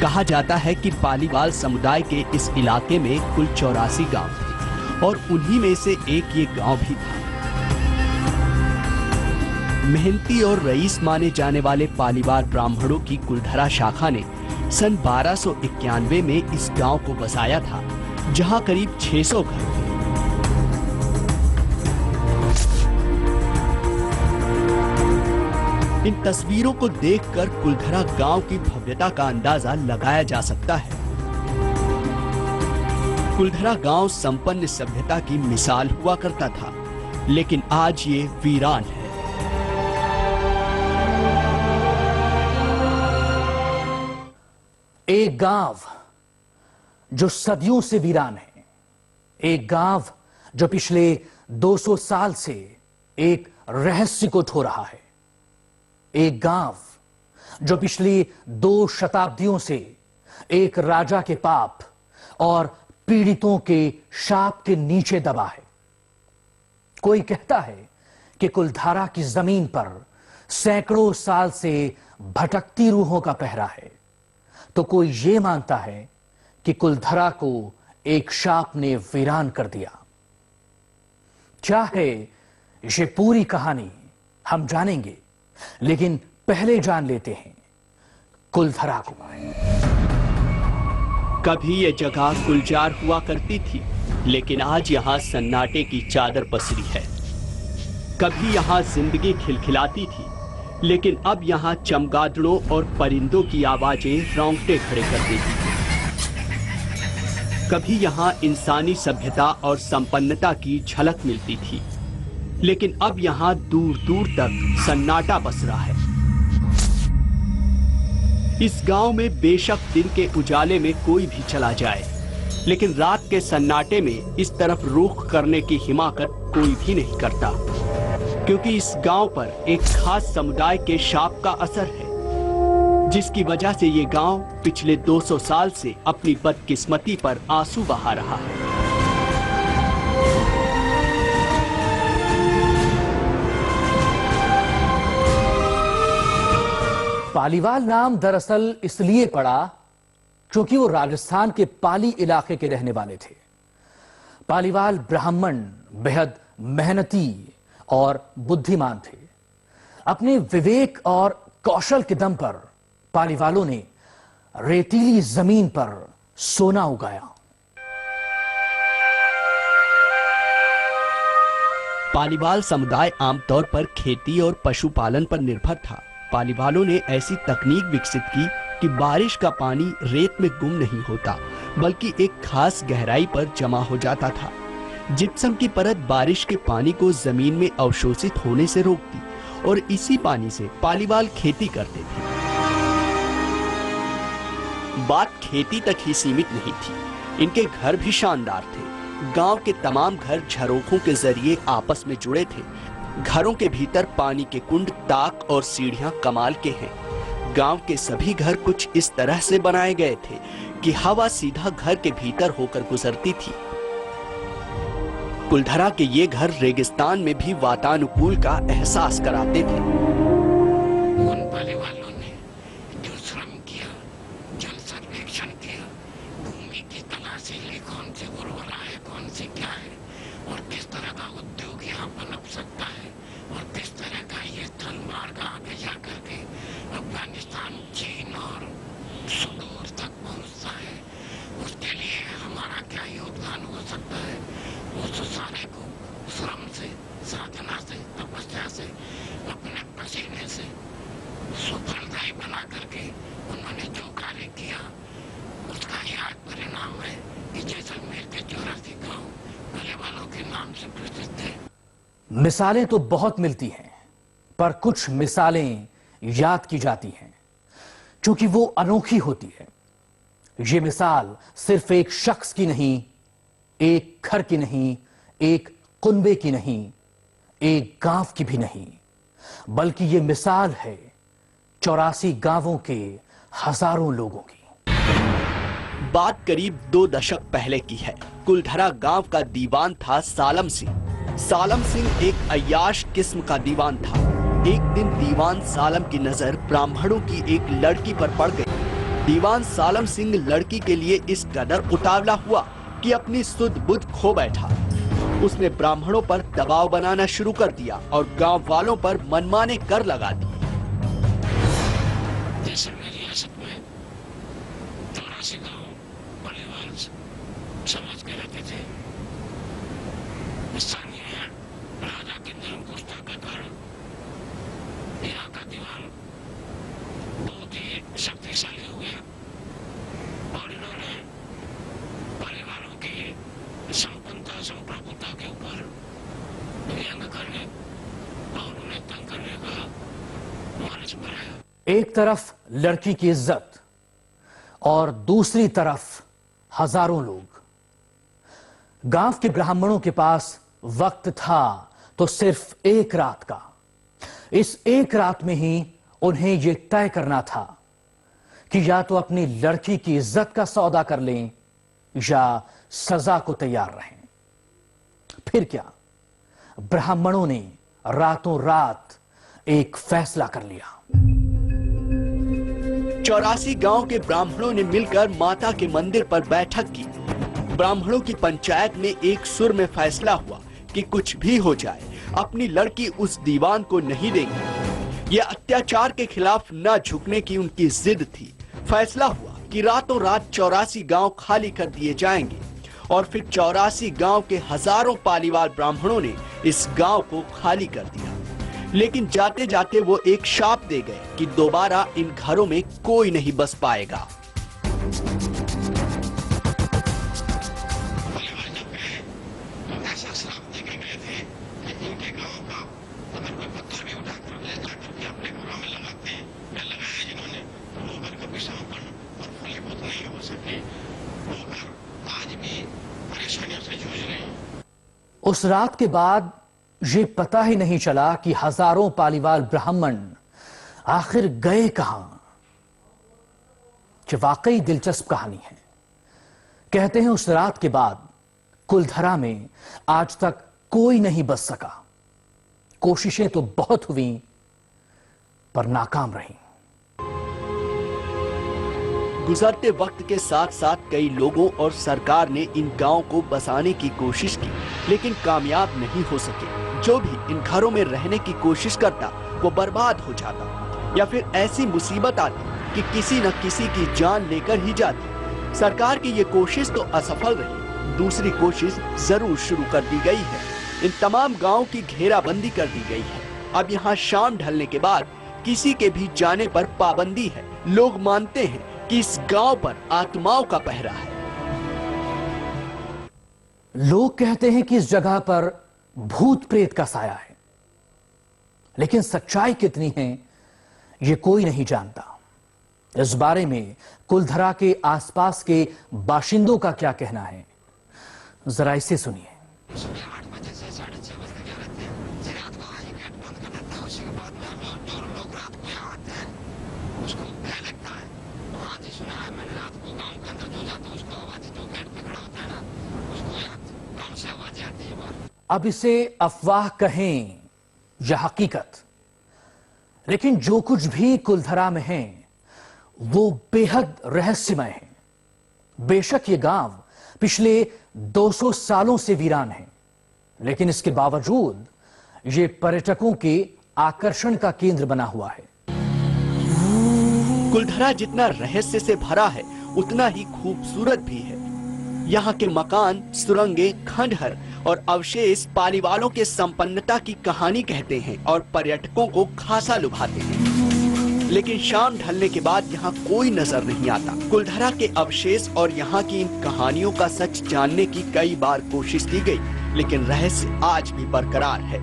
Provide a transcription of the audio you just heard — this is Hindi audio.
कहा जाता है कि पालीवाल समुदाय के इस इलाके में कुल 84 गांव थे और उन्हीं में से एक ये गांव भी था। मेहनती और रईस माने जाने वाले पालीवाल ब्राह्मणों की कुलधरा शाखा ने सन 1291 में इस गांव को बसाया था, जहां करीब 600 घर थे। इन तस्वीरों को देखकर कुलधरा गांव की भव्यता का अंदाजा लगाया जा सकता है। कुलधरा गांव संपन्न सभ्यता की मिसाल हुआ करता था, लेकिन आज ये वीरान है। एक गांव जो सदियों से वीरान है, एक गांव जो पिछले 200 साल से एक रहस्य को ढो रहा है, एक गांव जो पिछली 2 शताब्दियों से एक राजा के पाप और पीड़ितों के शाप के नीचे दबा है। कोई कहता है कि कुलधारा की जमीन पर सैकड़ों साल से भटकती रूहों का पहरा है, तो कोई ये मानता है कि कुलधरा को एक शाप ने वीरान कर दिया। क्या है ये पूरी कहानी हम जानेंगे, लेकिन पहले जान लेते हैं कुलधरा को। कभी ये जगह गुलजार हुआ करती थी, लेकिन आज यहाँ सन्नाटे की चादर पसरी है। कभी यहाँ जिंदगी खिलखिलाती थी, लेकिन अब यहाँ चमगादड़ों और परिंदों की आवाजें रोंगटे खड़े कर देती थी। कभी यहाँ इंसानी सभ्यता और संपन्नता की झलक मिलती थी, लेकिन अब यहाँ दूर दूर तक सन्नाटा बस रहा है। इस गांव में बेशक दिन के उजाले में कोई भी चला जाए, लेकिन रात के सन्नाटे में इस तरफ रुख करने की हिमाकत कोई भी नहीं करता, क्योंकि इस गांव पर एक खास समुदाय के शाप का असर है, जिसकी वजह से ये गांव पिछले 200 साल से अपनी बदकिस्मती पर आंसू बहा रहा है। पालीवाल नाम दरअसल इसलिए पड़ा क्योंकि वो राजस्थान के पाली इलाके के रहने वाले थे। पालीवाल ब्राह्मण बेहद मेहनती और बुद्धिमान थे। अपने विवेक और कौशल के दम पर पालीवालों ने रेतीली जमीन पर सोना उगाया। पालीवाल समुदाय आमतौर पर खेती और पशुपालन पर निर्भर था। पालीवालों ने ऐसी तकनीक विकसित की कि बारिश का पानी रेत में गुम नहीं होता, बल्कि एक खास गहराई पर जमा हो जाता था। जिप्सम की परत बारिश के पानी को जमीन में अवशोषित होने से रोकती और इसी पानी से पालीवाल खेती करते थे। बात खेती तक ही सीमित नहीं थी, इनके घर भी शानदार थे। गांव के तमाम घर झरोखों के जरिए आपस में जुड़े थे। घरों के भीतर पानी के कुंड, ताक और सीढ़ियां कमाल के हैं। गांव के सभी घर कुछ इस तरह से बनाए गए थे कि हवा सीधा घर के भीतर होकर गुजरती थी। कुलधरा के ये घर रेगिस्तान में भी वातानुकूल का एहसास कराते थे। उन पालीवालों ने जो श्रम किया, जल सर्वेक्षण किया, भूमि की तलाशी ली, कौन से उर्वरा है, कौन से क्या है और किस तरह का उद्योग यहाँ पनप सकता है और किस तरह का ये स्थल मार्ग आगे जा करके अफगानिस्तान, चीन और सुदूर तक पहुँचता है, उसके लिए हमारा क्या योगदान हो सकता है, उस सारे को श्रम से, साधना से, तपस्या से, अपने पसीने से सुफलदायी बना करके उन्होंने जो कार्य किया, उसका ही आज परिणाम है कि जैसलमेर के 84 गांव पालीवालों के नाम से प्रसिद्ध है। मिसालें तो बहुत मिलती हैं, पर कुछ मिसालें याद की जाती हैं क्योंकि वो अनोखी होती है। ये मिसाल सिर्फ एक शख्स की नहीं, एक घर की नहीं, एक कुनबे की नहीं, एक गांव की भी नहीं, बल्कि ये मिसाल है 84 गांवों के हजारों लोगों की। बात करीब 2 दशक पहले की है। कुलधरा गांव का दीवान था सालम सिंह। सालम सिंह एक अय्याश किस्म का दीवान था। एक दिन दीवान सालम की नजर ब्राह्मणों की एक लड़की पर पड़ गई। दीवान सालम सिंह लड़की के लिए इस कदर उतावला हुआ कि अपनी सुध बुध खो बैठा। उसने ब्राह्मणों पर दबाव बनाना शुरू कर दिया और गांव वालों पर मनमाने कर लगा दिए। रियासत में 84 गांव परिवार समाज के रहते थे। स्थानीय राजा के धर्म पुष्टा के कारण यहाँ का दीवान बहुत ही शक्तिशाली हो गया और इन्होंने परिवारों की संपन्नता संप्रभुता के ऊपर व्यंग करने और उन्हें तंग करने का लालच बढ़ाया। एक तरफ लड़की की इज्जत और दूसरी तरफ हजारों लोग। गांव के ब्राह्मणों के पास वक्त था तो सिर्फ एक रात का। इस एक रात में ही उन्हें यह तय करना था कि या तो अपनी लड़की की इज्जत का सौदा कर लें या सजा को तैयार रहें। फिर क्या, ब्राह्मणों ने रातों रात एक फैसला कर लिया। 84 गांव के ब्राह्मणों ने मिलकर माता के मंदिर पर बैठक की। ब्राह्मणों की पंचायत में एक सुर में फैसला हुआ कि कुछ भी हो जाए अपनी लड़की उस दीवान को नहीं देंगे। यह अत्याचार के खिलाफ न झुकने की उनकी जिद थी। फैसला हुआ कि रातों रात 84 गांव खाली कर दिए जाएंगे और फिर 84 गांव के हजारों पालीवाल ब्राह्मणों ने इस गांव को खाली कर दिया। लेकिन जाते जाते वो एक शाप दे गए कि दोबारा इन घरों में कोई नहीं बस पाएगा। उस रात के बाद ये पता ही नहीं चला कि हजारों पालीवाल ब्राह्मण आखिर गए कहां। कि वाकई दिलचस्प कहानी है। कहते हैं उस रात के बाद कुलधरा में आज तक कोई नहीं बच सका। कोशिशें तो बहुत हुई पर नाकाम रहीं। गुजरते वक्त के साथ साथ कई लोगों और सरकार ने इन गांवों को बसाने की कोशिश की, लेकिन कामयाब नहीं हो सके। जो भी इन घरों में रहने की कोशिश करता वो बर्बाद हो जाता या फिर ऐसी मुसीबत आती कि किसी न किसी की जान लेकर ही जाती। सरकार की ये कोशिश तो असफल रही। दूसरी कोशिश जरूर शुरू कर दी गई है। इन तमाम गांवों की घेराबंदी कर दी गई है। अब यहाँ शाम ढलने के बाद किसी के भी जाने पर पाबंदी है। लोग मानते हैं कि इस गांव पर आत्माओं का पहरा है। लोग कहते हैं कि इस जगह पर भूत प्रेत का साया है, लेकिन सच्चाई कितनी है ये कोई नहीं जानता। इस बारे में कुलधरा के आसपास के बाशिंदों का क्या कहना है, जरा इसे सुनिए। अब इसे अफवाह कहें या हकीकत, लेकिन जो कुछ भी कुलधरा में है वो बेहद रहस्यमय है। बेशक ये गांव पिछले 200 सालों से वीरान है, लेकिन इसके बावजूद ये पर्यटकों के आकर्षण का केंद्र बना हुआ है। कुलधरा जितना रहस्य से भरा है उतना ही खूबसूरत भी है। यहाँ के मकान, सुरंगें, खंडहर और अवशेष पालीवालों के संपन्नता की कहानी कहते हैं और पर्यटकों को खासा लुभाते हैं। लेकिन शाम ढलने के बाद यहाँ कोई नजर नहीं आता। कुलधरा के अवशेष और यहाँ की इन कहानियों का सच जानने की कई बार कोशिश की गई, लेकिन रहस्य आज भी बरकरार है।